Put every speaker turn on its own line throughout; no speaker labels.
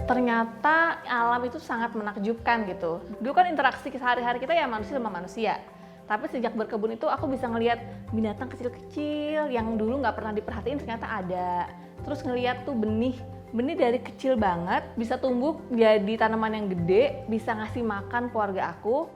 Ternyata alam itu sangat menakjubkan gitu. Dulu kan interaksi sehari-hari kita ya manusia sama manusia. Tapi sejak berkebun itu aku bisa ngelihat binatang kecil-kecil yang dulu nggak pernah diperhatiin ternyata ada. Terus ngelihat tuh benih dari kecil banget bisa tumbuh jadi tanaman yang gede, bisa ngasih makan keluarga aku.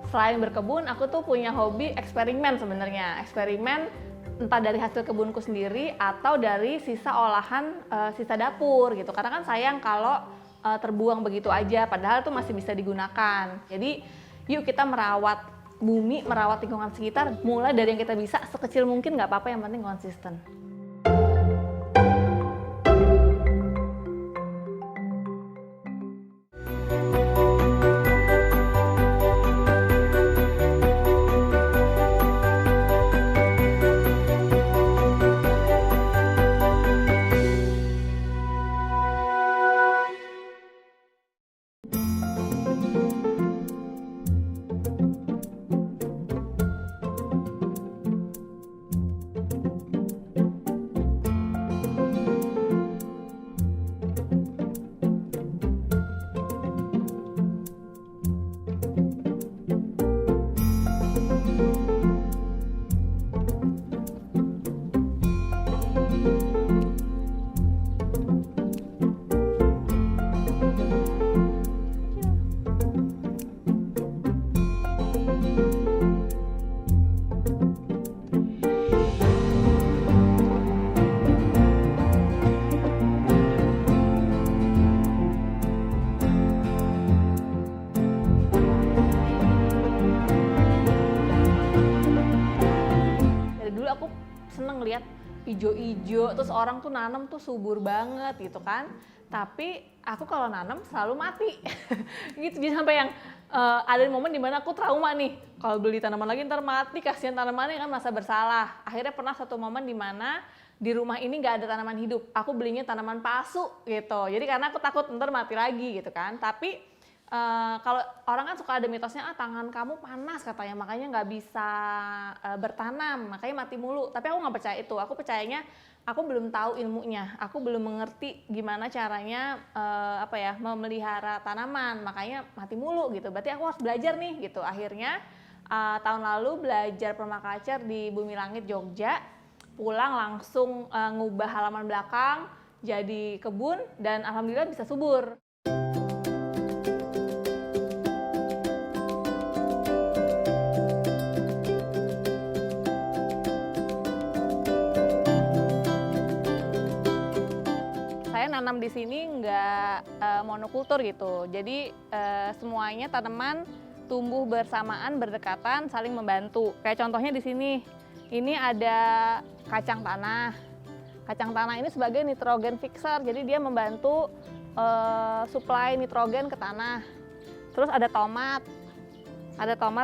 Selain berkebun, aku tuh punya hobi eksperimen sebenarnya. Eksperimen entah dari hasil kebunku sendiri atau dari sisa olahan sisa dapur gitu. Karena kan sayang kalau terbuang begitu aja, padahal itu masih bisa digunakan. Jadi yuk kita merawat bumi, merawat lingkungan sekitar, mulai dari yang kita bisa sekecil mungkin nggak apa-apa, yang penting konsisten. Seneng lihat ijo-ijo, terus orang tuh nanam tuh subur banget gitu kan. Tapi aku kalau nanam selalu mati gitu. Jadi sampai yang ada momen dimana aku trauma nih, kalau beli tanaman lagi ntar mati, kasihan tanamannya kan, merasa bersalah. Akhirnya pernah satu momen dimana di rumah ini nggak ada tanaman hidup, aku belinya tanaman palsu gitu. Jadi karena aku takut ntar mati lagi gitu kan. Tapi kalau orang kan suka ada mitosnya, tangan kamu panas katanya, makanya nggak bisa bertanam, makanya mati mulu. Tapi aku nggak percaya itu. Aku percayanya aku belum tahu ilmunya, aku belum mengerti gimana caranya memelihara tanaman, makanya mati mulu gitu. Berarti aku harus belajar nih gitu. Akhirnya tahun lalu belajar permaculture di Bumi Langit Jogja, pulang langsung ngubah halaman belakang jadi kebun dan alhamdulillah bisa subur. Nanam di sini nggak monokultur gitu, jadi semuanya tanaman tumbuh bersamaan, berdekatan, saling membantu. Kayak contohnya di sini, ini ada kacang tanah. Kacang tanah ini sebagai nitrogen fixer, jadi dia membantu suplai nitrogen ke tanah. Terus ada tomat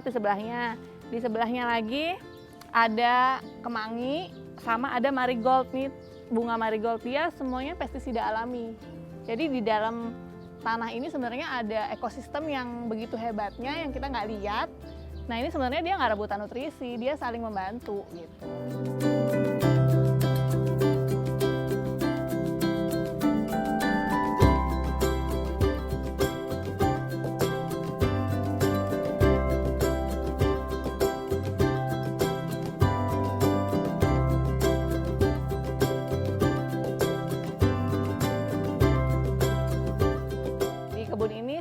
di sebelahnya. Di sebelahnya lagi ada kemangi, sama ada marigold nih. Bunga marigold, dia semuanya pestisida alami. Jadi di dalam tanah ini sebenarnya ada ekosistem yang begitu hebatnya yang kita nggak lihat. Nah ini sebenarnya dia nggak rebutan nutrisi, dia saling membantu gitu.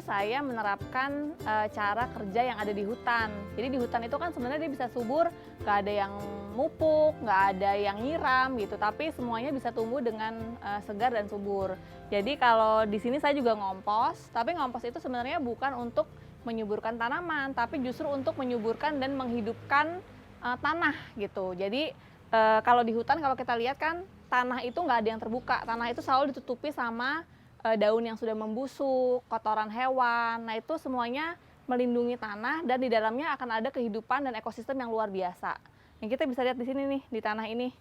Saya menerapkan cara kerja yang ada di hutan. Jadi di hutan itu kan sebenarnya dia bisa subur, nggak ada yang mupuk, nggak ada yang nyiram gitu, tapi semuanya bisa tumbuh dengan segar dan subur. Jadi kalau di sini saya juga ngompos, tapi ngompos itu sebenarnya bukan untuk menyuburkan tanaman, tapi justru untuk menyuburkan dan menghidupkan tanah gitu. Jadi kalau di hutan, kalau kita lihat kan tanah itu nggak ada yang terbuka, tanah itu selalu ditutupi sama daun yang sudah membusuk, kotoran hewan. Nah itu semuanya melindungi tanah dan di dalamnya akan ada kehidupan dan ekosistem yang luar biasa. Yang kita bisa lihat di sini nih, di tanah ini.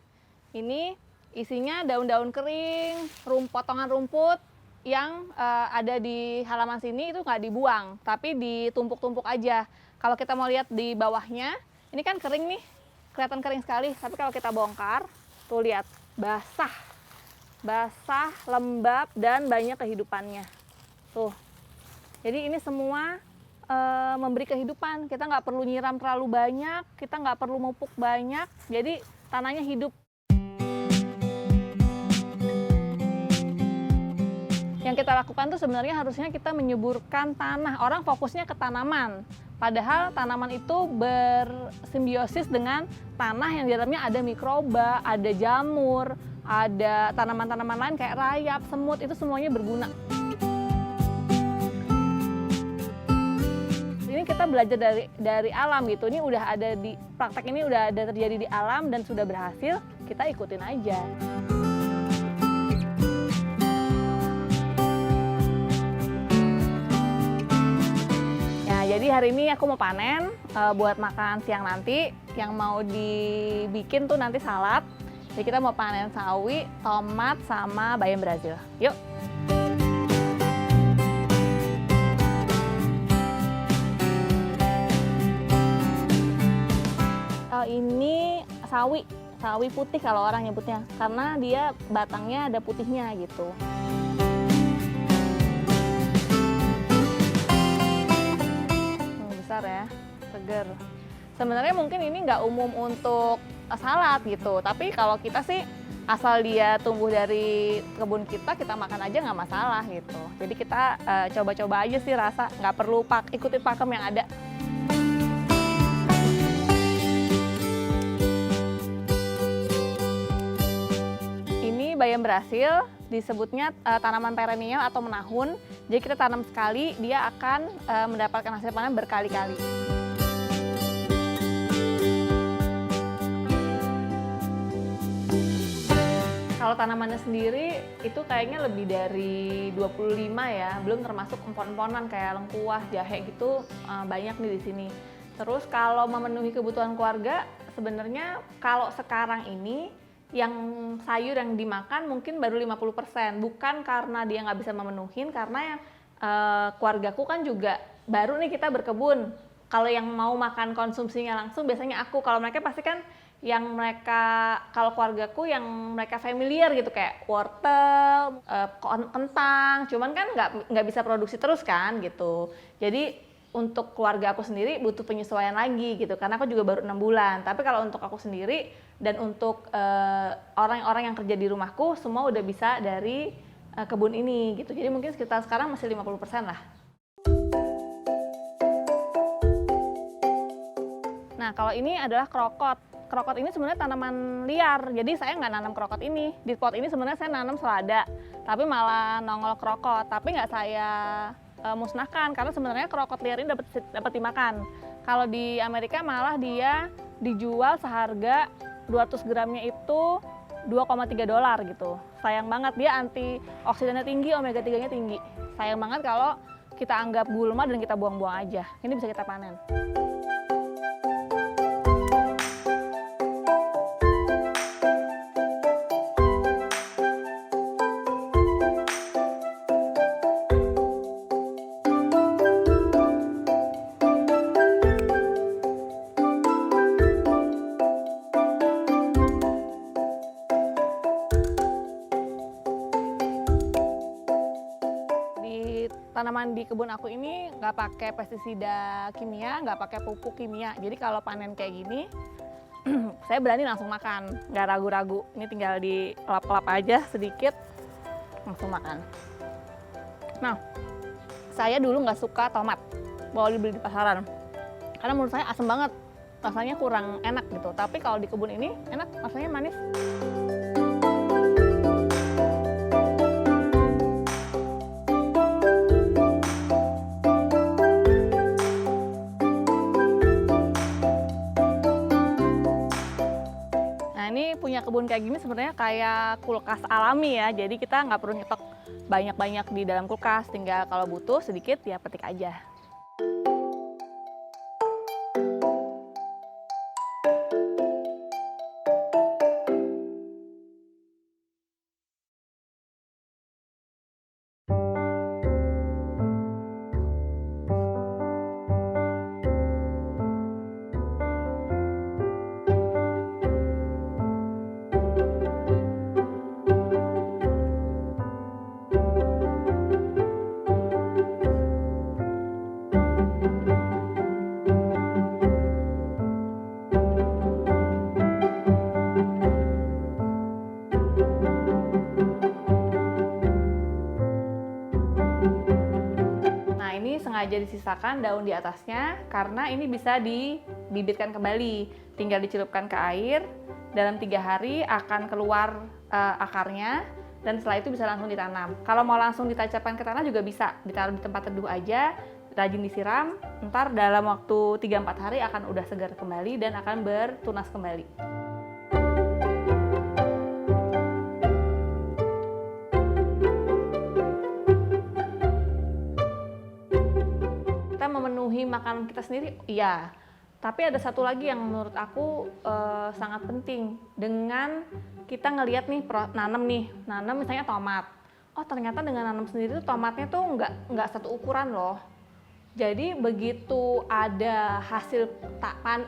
Ini isinya daun-daun kering, potongan rumput yang ada di halaman sini itu nggak dibuang, tapi ditumpuk-tumpuk aja. Kalau kita mau lihat di bawahnya, ini kan kering nih, kelihatan kering sekali. Tapi kalau kita bongkar, tuh lihat, basah. basah, lembab, dan banyak kehidupannya. Tuh, jadi ini semua memberi kehidupan. Kita nggak perlu nyiram terlalu banyak, kita nggak perlu mupuk banyak, jadi tanahnya hidup. Yang kita lakukan tuh sebenarnya harusnya kita menyuburkan tanah. Orang fokusnya ke tanaman, padahal tanaman itu bersimbiosis dengan tanah yang di dalamnya ada mikroba, ada jamur, ada tanaman-tanaman lain kayak rayap, semut, itu semuanya berguna. Ini kita belajar dari alam gitu. Ini udah ada di praktek, ini udah ada terjadi di alam dan sudah berhasil, kita ikutin aja. Jadi hari ini aku mau panen buat makan siang nanti. Yang mau dibikin tuh nanti salad. Jadi kita mau panen sawi, tomat, sama bayam Brazil. Yuk! Ini sawi putih kalau orang nyebutnya. Karena dia batangnya ada putihnya gitu. Ya, seger. Sebenarnya mungkin ini nggak umum untuk salad gitu, tapi kalau kita sih asal dia tumbuh dari kebun kita makan aja nggak masalah gitu. Jadi kita coba-coba aja sih rasa, nggak perlu ikutin pakem yang ada. Ini bayam Brazil, disebutnya tanaman perennial atau menahun. Jadi kita tanam sekali, dia akan mendapatkan hasil panen berkali-kali. Kalau tanamannya sendiri itu kayaknya lebih dari 25 ya, belum termasuk empon-emponan kayak lengkuas, jahe gitu, banyak nih di sini. Terus kalau memenuhi kebutuhan keluarga, sebenarnya kalau sekarang ini yang sayur yang dimakan mungkin baru 50%, bukan karena dia nggak bisa memenuhin, karena keluargaku kan juga baru nih kita berkebun. Kalau yang mau makan konsumsinya langsung biasanya aku, kalau mereka pasti kan yang mereka, kalau keluargaku yang mereka familiar gitu kayak wortel, kentang, cuman kan nggak bisa produksi terus kan gitu. Jadi untuk keluarga aku sendiri butuh penyesuaian lagi gitu, karena aku juga baru 6 bulan. Tapi kalau untuk aku sendiri dan untuk orang-orang yang kerja di rumahku, semua udah bisa dari kebun ini gitu. Jadi mungkin sekitar sekarang masih 50% lah. Nah kalau ini adalah krokot. Krokot ini sebenarnya tanaman liar, jadi saya nggak nanam krokot ini. Di pot ini sebenarnya saya nanam selada, tapi malah nongol krokot. Tapi nggak saya musnahkan, karena sebenarnya krokot liar ini dapat dimakan. Kalau di Amerika malah dia dijual seharga 200 gramnya itu $2,3 gitu. Sayang banget, dia antioksidannya tinggi, omega 3-nya tinggi. Sayang banget kalau kita anggap gulma dan kita buang-buang aja. Ini bisa kita panen. Tanaman di kebun aku ini nggak pakai pestisida kimia, nggak pakai pupuk kimia. Jadi kalau panen kayak gini, saya berani langsung makan, nggak ragu-ragu. Ini tinggal dilap-lap aja sedikit, langsung makan. Nah, saya dulu nggak suka tomat, mau dibeli di pasaran. Karena menurut saya asam banget, rasanya kurang enak gitu. Tapi kalau di kebun ini enak, rasanya manis. Punya kebun kayak gini sebenarnya kayak kulkas alami ya, jadi kita nggak perlu nyetok banyak-banyak di dalam kulkas, tinggal kalau butuh sedikit ya petik aja. sengaja disisakan daun di atasnya karena ini bisa dibibitkan kembali. Tinggal dicelupkan ke air, dalam 3 hari akan keluar akarnya dan setelah itu bisa langsung ditanam. Kalau mau langsung ditancapkan ke tanah juga bisa, ditaruh di tempat teduh aja, rajin disiram, ntar dalam waktu 3-4 hari akan udah segar kembali dan akan bertunas kembali. Kita memenuhi makanan kita sendiri, iya. Tapi ada satu lagi yang menurut aku sangat penting. Dengan kita ngelihat nih, nanam misalnya tomat. Oh ternyata dengan nanam sendiri tuh tomatnya tuh nggak satu ukuran loh. Jadi begitu ada hasil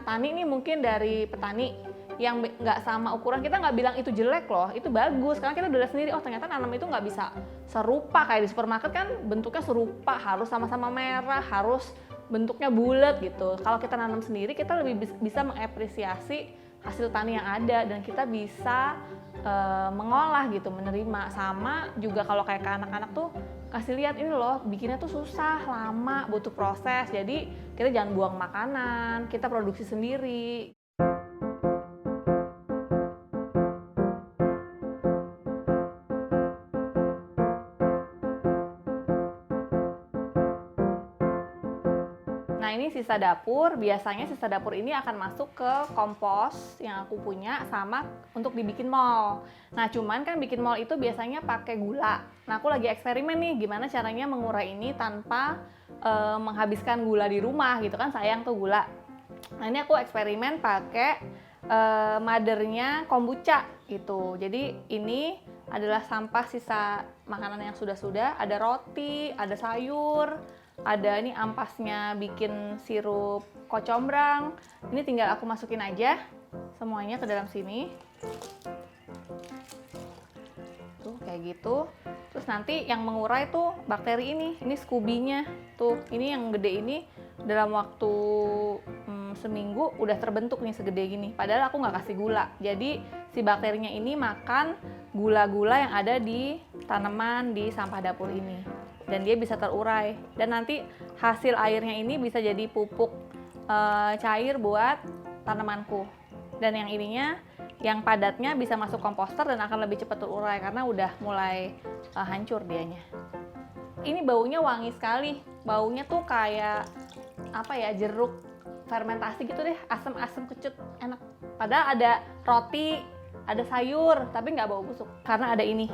tani nih mungkin dari petani yang nggak sama ukuran, kita nggak bilang itu jelek loh, itu bagus. Karena kita udah lihat sendiri, oh ternyata nanam itu nggak bisa serupa kayak di supermarket kan bentuknya serupa, harus sama-sama merah, harus bentuknya bulat gitu. Kalau kita nanam sendiri, kita lebih bisa mengapresiasi hasil tani yang ada dan kita bisa mengolah gitu, menerima. Sama juga kalau kayak ke anak-anak tuh kasih lihat ini loh, bikinnya tuh susah, lama, butuh proses. Jadi kita jangan buang makanan, kita produksi sendiri. Nah ini sisa dapur, biasanya sisa dapur ini akan masuk ke kompos yang aku punya sama untuk dibikin mol. Nah cuman kan bikin mol itu biasanya pakai gula. Nah aku lagi eksperimen nih gimana caranya mengurai ini tanpa menghabiskan gula di rumah gitu kan, sayang tuh gula. Nah ini aku eksperimen pakai mothernya kombucha gitu. Jadi ini adalah sampah sisa makanan yang sudah-sudah, ada roti, ada sayur, ada ini ampasnya bikin sirup kocombrang. Ini tinggal aku masukin aja semuanya ke dalam sini. Tuh kayak gitu. Terus nanti yang mengurai tuh bakteri ini Scooby-nya. Tuh, ini yang gede ini dalam waktu seminggu udah terbentuk nih segede gini. Padahal aku nggak kasih gula. Jadi si bakterinya ini makan gula-gula yang ada di tanaman di sampah dapur ini. Dan dia bisa terurai. Dan nanti hasil airnya ini bisa jadi pupuk cair buat tanamanku. Dan yang ininya, yang padatnya bisa masuk komposter dan akan lebih cepat terurai karena udah mulai hancur dianya. Ini baunya wangi sekali. Baunya tuh kayak apa ya, jeruk fermentasi gitu deh, asam-asam kecut, enak. Padahal ada roti, ada sayur, tapi nggak bau busuk karena ada ini.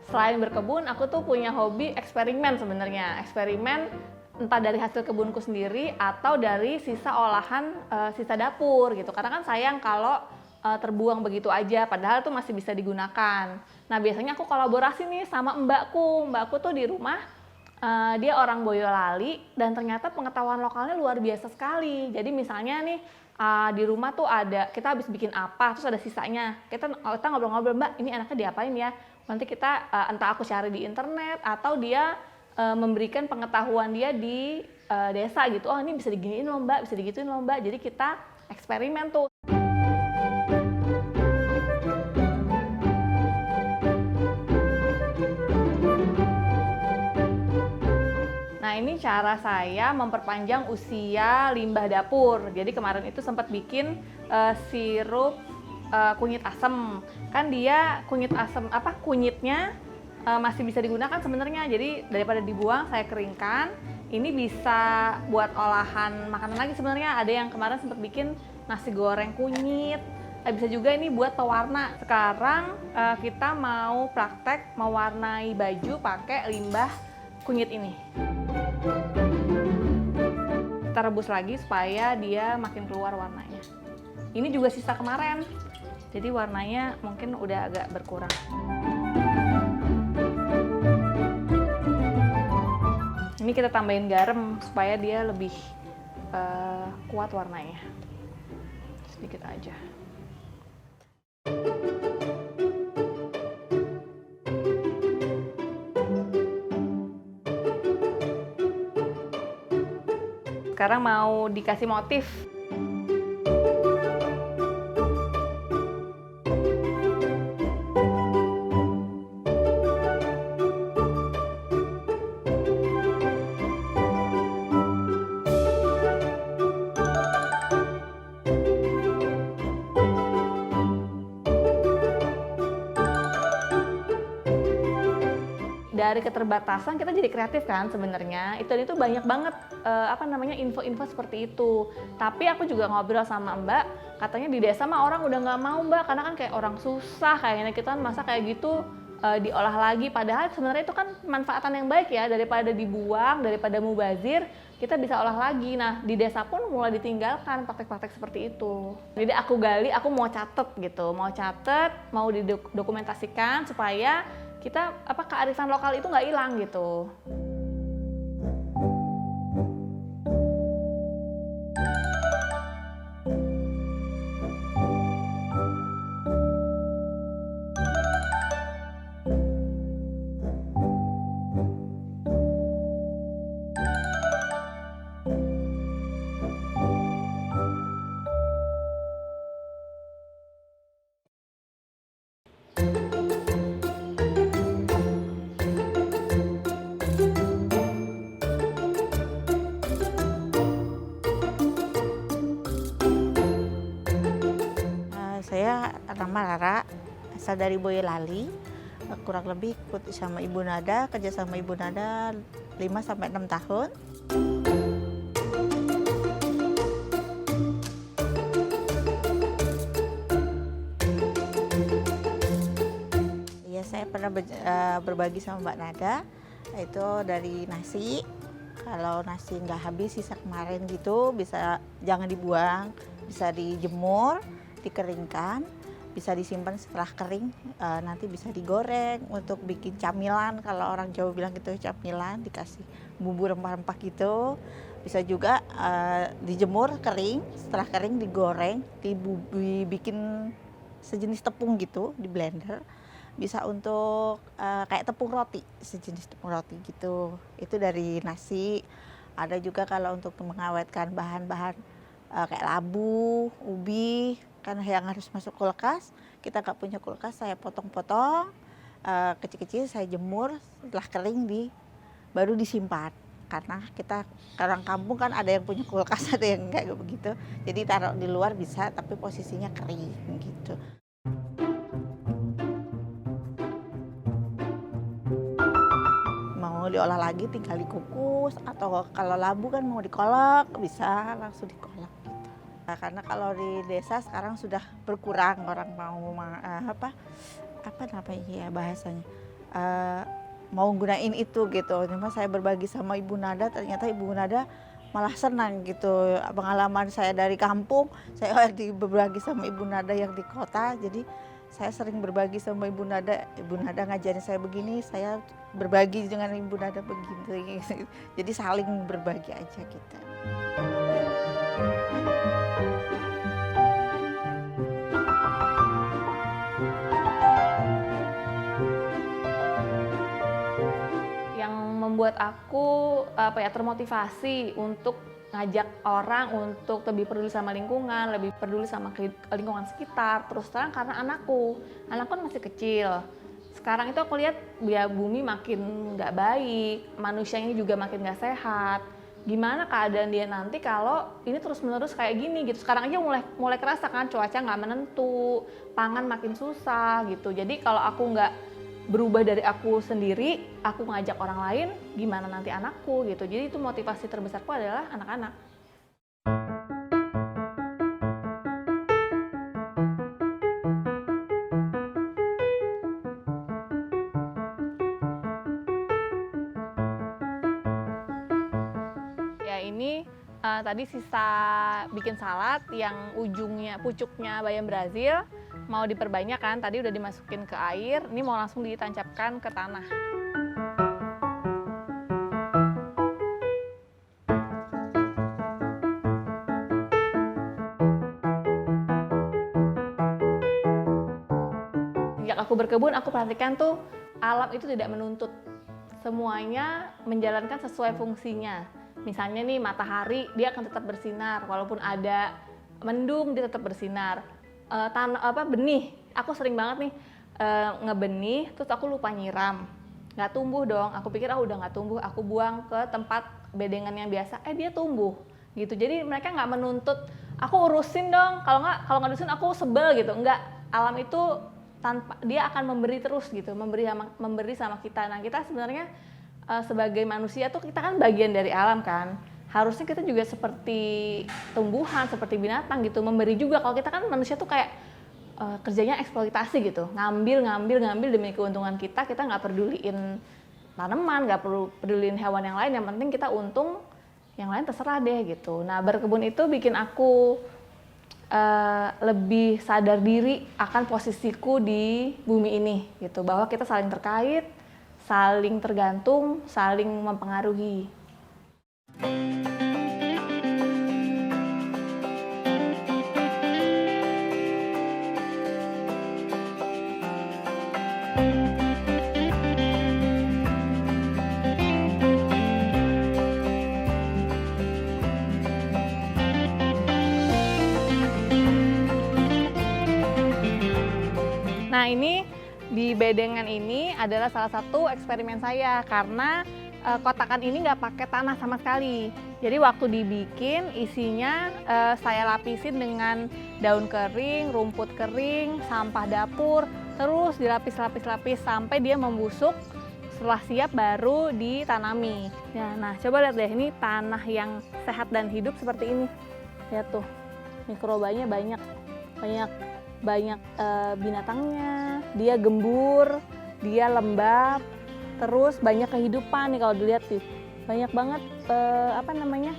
Selain berkebun, aku tuh punya hobi eksperimen sebenarnya. Eksperimen entah dari hasil kebunku sendiri atau dari sisa olahan sisa dapur gitu. Karena kan sayang kalau terbuang begitu aja, padahal tuh masih bisa digunakan. Nah biasanya aku kolaborasi nih sama mbakku. Mbakku tuh di rumah, dia orang Boyolali dan ternyata pengetahuan lokalnya luar biasa sekali. Jadi misalnya nih, di rumah tuh ada, kita habis bikin apa, terus ada sisanya. Kita ngobrol-ngobrol, Mbak ini enaknya diapain ya? Nanti kita entah aku cari di internet atau dia memberikan pengetahuan dia di desa gitu. Oh ini bisa diginiin loh Mbak, bisa digituin loh Mbak. Jadi kita eksperimen tuh. Nah ini cara saya memperpanjang usia limbah dapur. Jadi kemarin itu sempat bikin sirup kunyit asem. Kan dia kunyitnya masih bisa digunakan sebenarnya. Jadi daripada dibuang saya keringkan. Ini bisa buat olahan makanan lagi sebenarnya. Ada yang kemarin sempat bikin nasi goreng kunyit. Bisa juga ini buat pewarna. Sekarang kita mau praktek mewarnai baju pakai limbah kunyit ini. Kita rebus lagi supaya dia makin keluar warnanya. Ini juga sisa kemarin. Jadi warnanya mungkin udah agak berkurang. Ini kita tambahin garam supaya dia lebih kuat warnanya. Sedikit aja. Sekarang mau dikasih motif. dari keterbatasan kita jadi kreatif kan sebenarnya. Itu banyak banget info-info seperti itu. Tapi aku juga ngobrol sama Mbak, katanya di desa mah orang udah nggak mau Mbak, karena kan kayak orang susah kayaknya kita masa kayak gitu diolah lagi. Padahal sebenarnya itu kan manfaatan yang baik ya, daripada dibuang, daripada mubazir, kita bisa olah lagi. Nah di desa pun mulai ditinggalkan praktek-praktek seperti itu. Jadi aku gali, aku mau catet gitu, mau didokumentasikan supaya kita kearifan lokal itu nggak hilang gitu.
Saya nama Rara, asal dari Boyolali. Kurang lebih ikut sama Ibu Nada, kerja sama Ibu Nada 5-6 tahun. Iya, saya pernah berbagi sama Mbak Nada, itu dari nasi. Kalau nasi nggak habis sisa kemarin gitu, jangan dibuang, bisa dijemur, dikeringkan, bisa disimpan setelah kering, nanti bisa digoreng untuk bikin camilan. Kalau orang Jawa bilang gitu camilan, dikasih bumbu rempah-rempah gitu. Bisa juga dijemur kering, setelah kering digoreng, dibikin sejenis tepung gitu di blender. Bisa untuk kayak tepung roti, sejenis tepung roti gitu. Itu dari nasi. Ada juga kalau untuk mengawetkan bahan-bahan kayak labu, ubi, kan yang harus masuk kulkas. Kita nggak punya kulkas, saya potong-potong kecil-kecil, saya jemur, setelah kering baru disimpan. Karena kita orang kampung kan ada yang punya kulkas, ada yang enggak begitu. Jadi taruh di luar bisa, tapi posisinya kering gitu. Mau diolah lagi tinggal dikukus, atau kalau labu kan mau dikolak, bisa langsung dikolak. Karena kalau di desa sekarang sudah berkurang orang mau apa namanya ya bahasanya, mau gunain itu gitu. Cuma saya berbagi sama Ibu Nada, ternyata Ibu Nada malah senang gitu. Pengalaman saya dari kampung, saya berbagi sama Ibu Nada yang di kota. Jadi saya sering berbagi sama Ibu Nada ngajarin saya begini, saya berbagi dengan Ibu Nada begini. Jadi saling berbagi aja kita.
Membuat aku termotivasi untuk ngajak orang untuk lebih peduli sama lingkungan, lebih peduli sama lingkungan sekitar. Terus terang karena anakku kan masih kecil. Sekarang itu aku lihat bumi makin nggak baik, manusianya juga makin nggak sehat. Gimana keadaan dia nanti kalau ini terus-menerus kayak gini gitu. Sekarang aja mulai kerasa kan, cuaca nggak menentu, pangan makin susah gitu. Jadi kalau aku nggak berubah dari aku sendiri, aku ngajak orang lain, gimana nanti anakku gitu. Jadi itu motivasi terbesarku adalah anak-anak. Ya ini tadi sisa bikin salad yang pucuknya bayam Brazil. Mau diperbanyak kan, tadi udah dimasukin ke air, ini mau langsung ditancapkan ke tanah. Sejak aku berkebun, aku perhatikan tuh alam itu tidak menuntut. Semuanya menjalankan sesuai fungsinya. Misalnya nih matahari, dia akan tetap bersinar, walaupun ada mendung dia tetap bersinar. Benih, aku sering banget nih ngebenih, terus aku lupa nyiram, nggak tumbuh dong. Aku pikir udah nggak tumbuh, aku buang ke tempat bedengan yang biasa, dia tumbuh gitu. Jadi mereka nggak menuntut aku urusin dong, kalau nggak urusin aku sebel gitu. Nggak, alam itu tanpa dia akan memberi terus gitu, memberi sama kita. Nah, kita sebenarnya sebagai manusia tuh kita kan bagian dari alam kan. Harusnya kita juga seperti tumbuhan, seperti binatang gitu, memberi juga. Kalau kita kan manusia tuh kayak kerjanya eksploitasi gitu, ngambil demi keuntungan kita nggak peduliin tanaman, nggak perlu peduliin hewan yang lain, yang penting kita untung, yang lain terserah deh gitu. Nah, berkebun itu bikin aku lebih sadar diri akan posisiku di bumi ini gitu, bahwa kita saling terkait, saling tergantung, saling mempengaruhi. Nah, ini di bedengan ini adalah salah satu eksperimen saya karena kotakan ini nggak pakai tanah sama sekali. Jadi waktu dibikin isinya saya lapisin dengan daun kering, rumput kering, sampah dapur, terus dilapis-lapis sampai dia membusuk. Setelah siap baru ditanami. Ya, nah coba lihat deh, ini tanah yang sehat dan hidup seperti ini. Lihat tuh, mikrobanya banyak binatangnya, dia gembur, dia lembab, terus banyak kehidupan nih kalau dilihat sih, banyak banget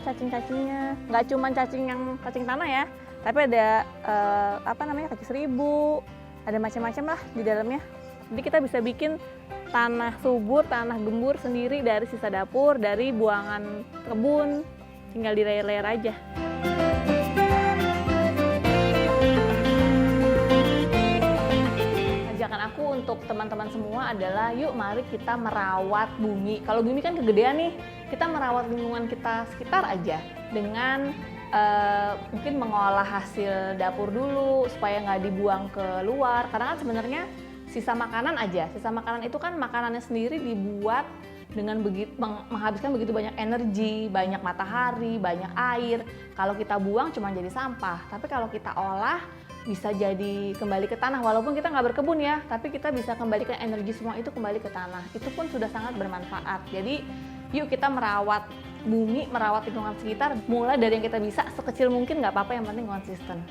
cacing-cacingnya. Nggak cuma cacing tanah ya, tapi ada kaki seribu, ada macam-macam lah di dalamnya. Jadi kita bisa bikin tanah subur, tanah gembur sendiri dari sisa dapur, dari buangan kebun, tinggal di layer-layer aja. Aku untuk teman-teman semua adalah yuk mari kita merawat bumi. Kalau bumi kan kegedean nih, kita merawat lingkungan kita sekitar aja dengan mungkin mengolah hasil dapur dulu supaya nggak dibuang ke luar. Karena kan sebenarnya sisa makanan itu kan makanannya sendiri dibuat dengan menghabiskan begitu banyak energi, banyak matahari, banyak air. Kalau kita buang cuma jadi sampah, tapi kalau kita olah bisa jadi kembali ke tanah, walaupun kita nggak berkebun ya, tapi kita bisa kembalikan energi semua itu kembali ke tanah. Itu pun sudah sangat bermanfaat. Jadi yuk kita merawat bumi, merawat lingkungan sekitar, mulai dari yang kita bisa sekecil mungkin nggak apa-apa, yang penting konsisten.